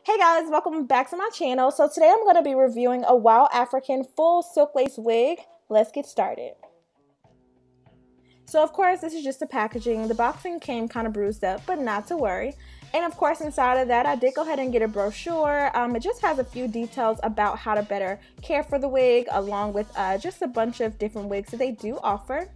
Hey guys, welcome back to my channel. So today I'm going to be reviewing a WowAfrican full silk lace wig. Let's get started. So of course this is just the packaging. The boxing came kind of bruised up, but not to worry. And of course inside of that I did go ahead and get a brochure. It just has a few details about how to better care for the wig, along with just a bunch of different wigs that they do offer.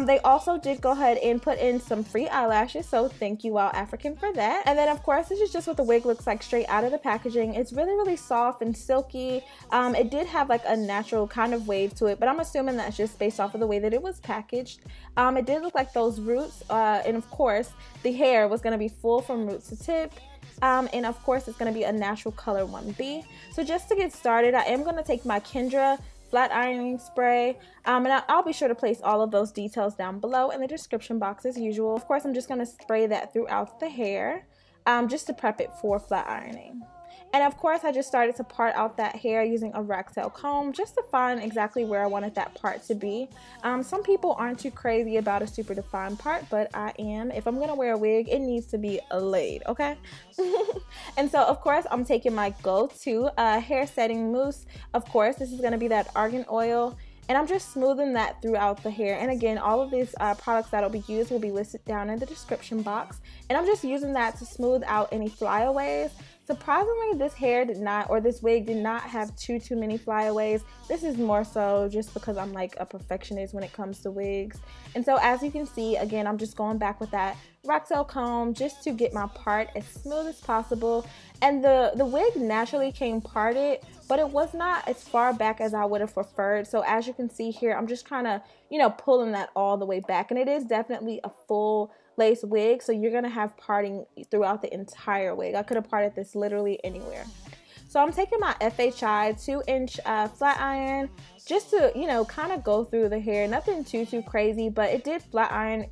They also did go ahead and put in some free eyelashes, so thank you WowAfrican for that. And then of course this is just what the wig looks like straight out of the packaging. It's really soft and silky. It did have like a natural kind of wave to it, but I'm assuming that's just based off of the way that it was packaged. It did look like those roots, and of course the hair was going to be full from root to tip. And of course it's going to be a natural color 1B. So just to get started, I am going to take my Kendra flat ironing spray, and I'll be sure to place all of those details down below in the description box as usual. Of course I'm just going to spray that throughout the hair, just to prep it for flat ironing. And of course I just started to part out that hair using a Raxel comb just to find exactly where I wanted that part to be. Some people aren't too crazy about a super defined part, but I am. If I'm gonna wear a wig, it needs to be laid, okay? And so of course I'm taking my go-to hair setting mousse. Of course this is gonna be that argan oil, and I'm just smoothing that throughout the hair. And again, all of these products that'll be used will be listed down in the description box, and I'm just using that to smooth out any flyaways. Surprisingly, this hair did not, or this wig did not have too many flyaways. This is more so just because I'm like a perfectionist when it comes to wigs. And so as you can see, again, I'm just going back with that Raxel comb just to get my part as smooth as possible. And the wig naturally came parted, but it was not as far back as I would have preferred. So as you can see here, I'm just kind of, pulling that all the way back. And it is definitely a full lace wig, so you're gonna have parting throughout the entire wig. I could have parted this literally anywhere. So I'm taking my FHI 2-inch flat iron just to, kind of go through the hair. Nothing too crazy, but it did flat iron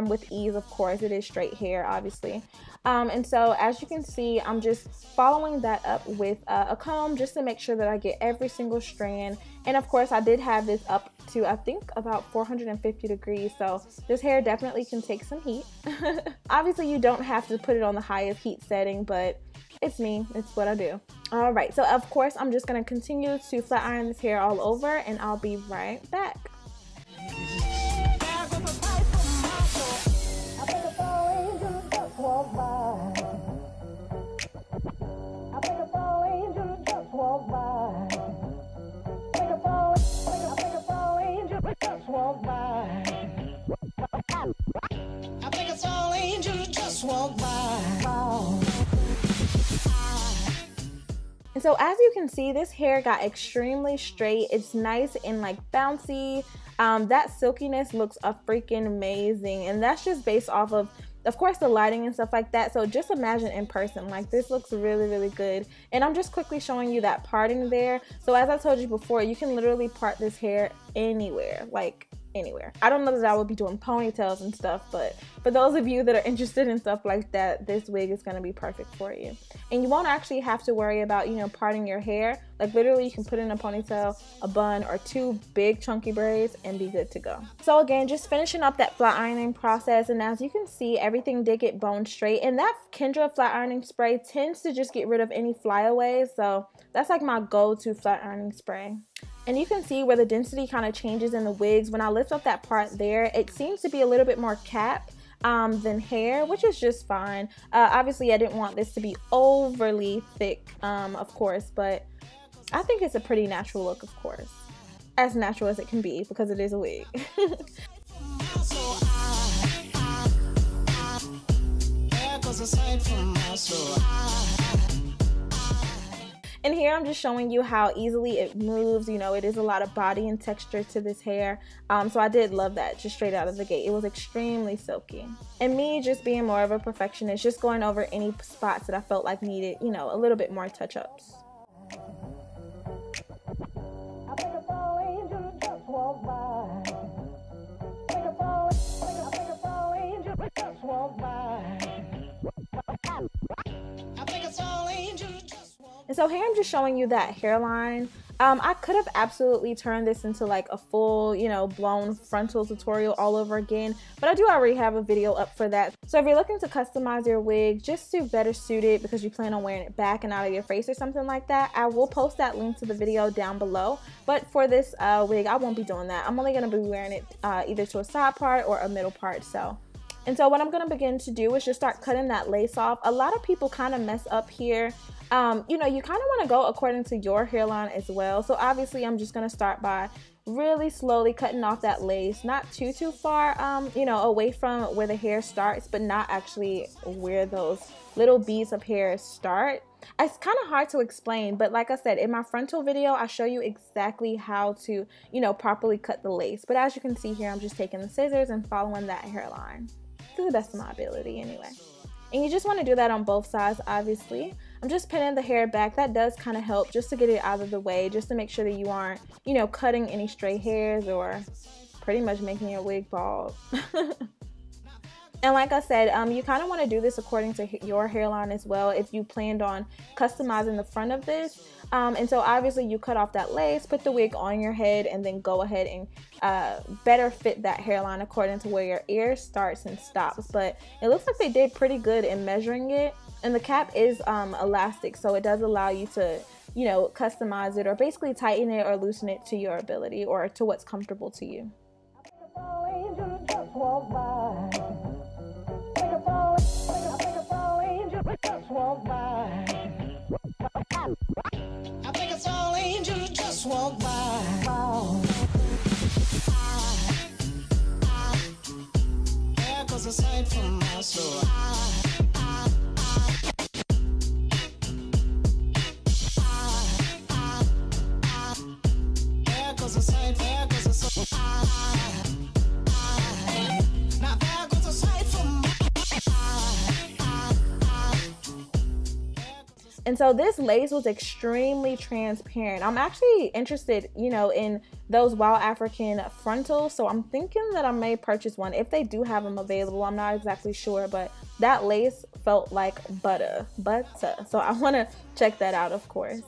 with ease. Of course, it is straight hair, obviously. And so as you can see, I'm just following that up with a comb just to make sure that I get every single strand. And of course I did have this up to, I think, about 450 degrees, so this hair definitely can take some heat. Obviously you don't have to put it on the highest heat setting, but it's me, it's what I do. Alright, so of course I'm just going to continue to flat iron this hair all over, and I'll be right back. And so as you can see, this hair got extremely straight. It's nice and like bouncy. That silkiness looks freaking amazing, and that's just based off of course the lighting and stuff like that. So just imagine in person, like this looks really good. And I'm just quickly showing you that parting there. So as I told you before, you can literally part this hair anywhere, like anywhere. I don't know that I would be doing ponytails and stuff, but for those of you that are interested in stuff like that, this wig is going to be perfect for you. And you won't actually have to worry about, parting your hair. Like literally you can put in a ponytail, a bun, or 2 big chunky braids and be good to go. So again, just finishing up that flat ironing process, and as you can see, everything did get bone straight. And that Kendra flat ironing spray tends to just get rid of any flyaways, so that's like my go-to flat ironing spray. And you can see where the density kind of changes in the wigs. When I lift up that part there, it seems to be a little bit more cap than hair, which is just fine. Obviously I didn't want this to be overly thick, of course, but I think it's a pretty natural look, of course. As natural as it can be, because it is a wig. And here I'm just showing you how easily it moves. It is a lot of body and texture to this hair. So I did love that just straight out of the gate. It was extremely silky. And me just being more of a perfectionist, just going over any spots that I felt like needed, a little bit more touch-ups. And so here I'm just showing you that hairline. I could have absolutely turned this into like a full, you know, blown frontal tutorial all over again, but I do already have a video up for that. So if you're looking to customize your wig just to better suit it because you plan on wearing it back and out of your face or something like that, I will post that link to the video down below. But for this wig, I won't be doing that. I'm only going to be wearing it either to a side part or a middle part. And so what I'm going to begin to do is just start cutting that lace off. A lot of people kind of mess up here. You know, you kind of want to go according to your hairline as well. So obviously I'm just going to start by really slowly cutting off that lace, not too far, you know, away from where the hair starts, but not actually where those little beads of hair start. It's kind of hard to explain, but like I said, in my frontal video, I show you exactly how to, you know, properly cut the lace. But as you can see here, I'm just taking the scissors and following that hairline to the best of my ability anyway. And you just want to do that on both sides, obviously. I'm just pinning the hair back. That does kind of help just to get it out of the way, just to make sure that you aren't, you know, cutting any stray hairs or pretty much making your wig bald. And like I said, you kind of want to do this according to your hairline as well if you planned on customizing the front of this. And so obviously you cut off that lace, put the wig on your head, and then go ahead and better fit that hairline according to where your ear starts and stops. But it looks like they did pretty good in measuring it. And the cap is elastic, so it does allow you to, you know, customize it or basically tighten it or loosen it to your ability or to what's comfortable to you. I think it's all angels just walk by. There goes a sight from my soul. There goes a sight, there goes a sight. Now there goes a sight from my And so this lace was extremely transparent. I'm actually interested, you know, in those WowAfrican frontals. So I'm thinking that I may purchase one if they do have them available. I'm not exactly sure, but that lace felt like butter. So I want to check that out, of course.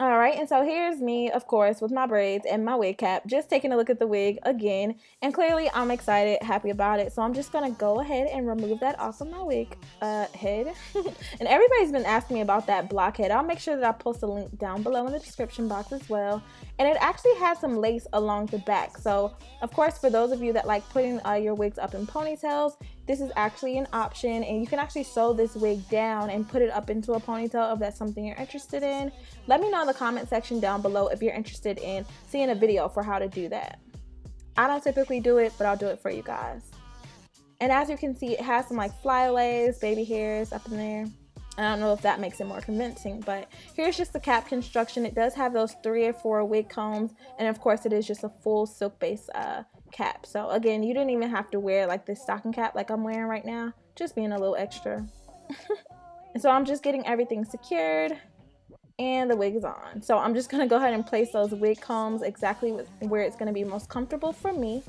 All right, and so here's me, of course, with my braids and my wig cap, just taking a look at the wig again. And clearly I'm excited, happy about it. So I'm just gonna go ahead and remove that off of my wig head. And everybody's been asking me about that blockhead. I'll make sure that I post a link down below in the description box as well. And it actually has some lace along the back. So of course, for those of you that like putting your wigs up in ponytails, this is actually an option, and you can actually sew this wig down and put it up into a ponytail if that's something you're interested in. Let me know in the comment section down below if you're interested in seeing a video for how to do that. I don't typically do it, but I'll do it for you guys. And as you can see, it has some like flyaways, baby hairs up in there. I don't know if that makes it more convincing, but here's just the cap construction. It does have those 3 or 4 wig combs, and of course it is just a full silk base cap. So again, you didn't even have to wear like this stocking cap like I'm wearing right now, just being a little extra. And so I'm just getting everything secured and the wig is on. So I'm just gonna go ahead and place those wig combs exactly where it's gonna be most comfortable for me.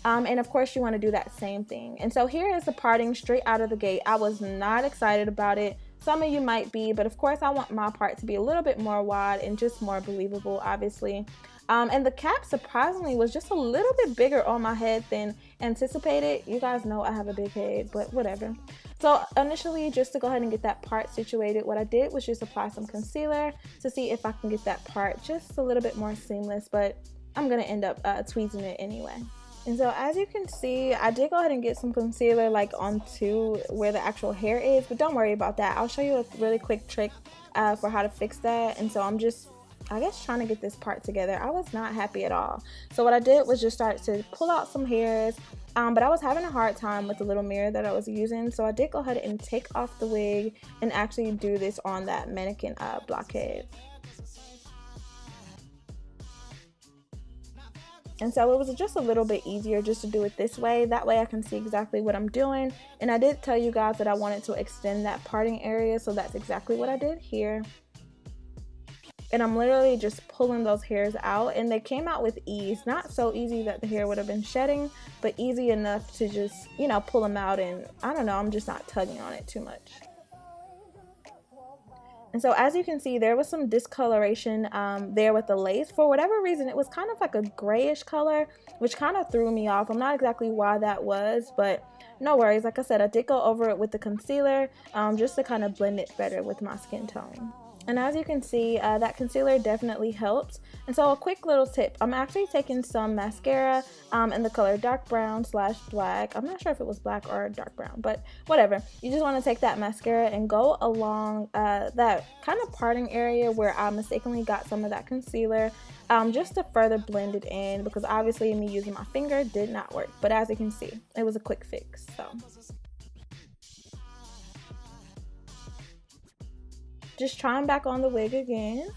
And of course you want to do that same thing. And so here is the parting straight out of the gate. I was not excited about it. Some of you might be, but of course I want my part to be a little bit more wide and just more believable, obviously. And the cap surprisingly was just a little bit bigger on my head than anticipated. You guys know I have a big head, but whatever. So initially, just to go ahead and get that part situated, what I did was just apply some concealer to see if I can get that part just a little bit more seamless, but I'm gonna end up tweezing it anyway. And so as you can see, I did go ahead and get some concealer like onto where the actual hair is, but don't worry about that. I'll show you a really quick trick for how to fix that. And so I'm just, I guess, trying to get this part together. I was not happy at all. So what I did was just start to pull out some hairs, but I was having a hard time with the little mirror that I was using. So I did go ahead and take off the wig and actually do this on that mannequin blockhead. And so it was just a little bit easier just to do it this way. That way I can see exactly what I'm doing. And I did tell you guys that I wanted to extend that parting area, so that's exactly what I did here. And I'm literally just pulling those hairs out, and they came out with ease. Not so easy that the hair would have been shedding, but easy enough to just, you know, pull them out. And I don't know, I'm just not tugging on it too much. And so as you can see, there was some discoloration there with the lace. For whatever reason, it was kind of like a grayish color, which kind of threw me off. I'm not exactly why that was, but no worries. Like I said, I did go over it with the concealer just to kind of blend it better with my skin tone. And as you can see, that concealer definitely helps. And so a quick little tip, I'm actually taking some mascara in the color dark brown / black. I'm not sure if it was black or dark brown, but whatever. You just want to take that mascara and go along that kind of parting area where I mistakenly got some of that concealer just to further blend it in, because obviously me using my finger did not work. But as you can see, it was a quick fix. So just trying back on the wig again.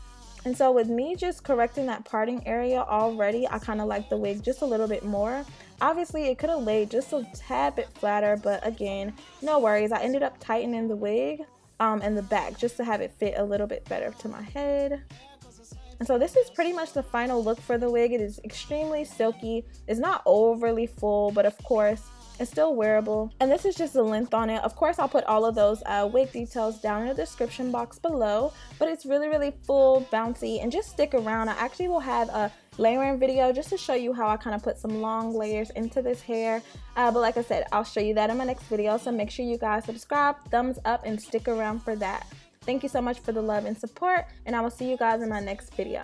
And so with me just correcting that parting area already, I kind of like the wig just a little bit more. Obviously it could have laid just a tad bit flatter, but again, no worries. I ended up tightening the wig in the back just to have it fit a little bit better to my head. And so this is pretty much the final look for the wig. It is extremely silky. It's not overly full, but of course it's still wearable. And this is just the length on it. Of course, I'll put all of those wig details down in the description box below, but it's really full, bouncy, and just stick around. I actually will have a layering video just to show you how I kind of put some long layers into this hair. But like I said, I'll show you that in my next video. So make sure you guys subscribe, thumbs up, and stick around for that. Thank you so much for the love and support, and I will see you guys in my next video.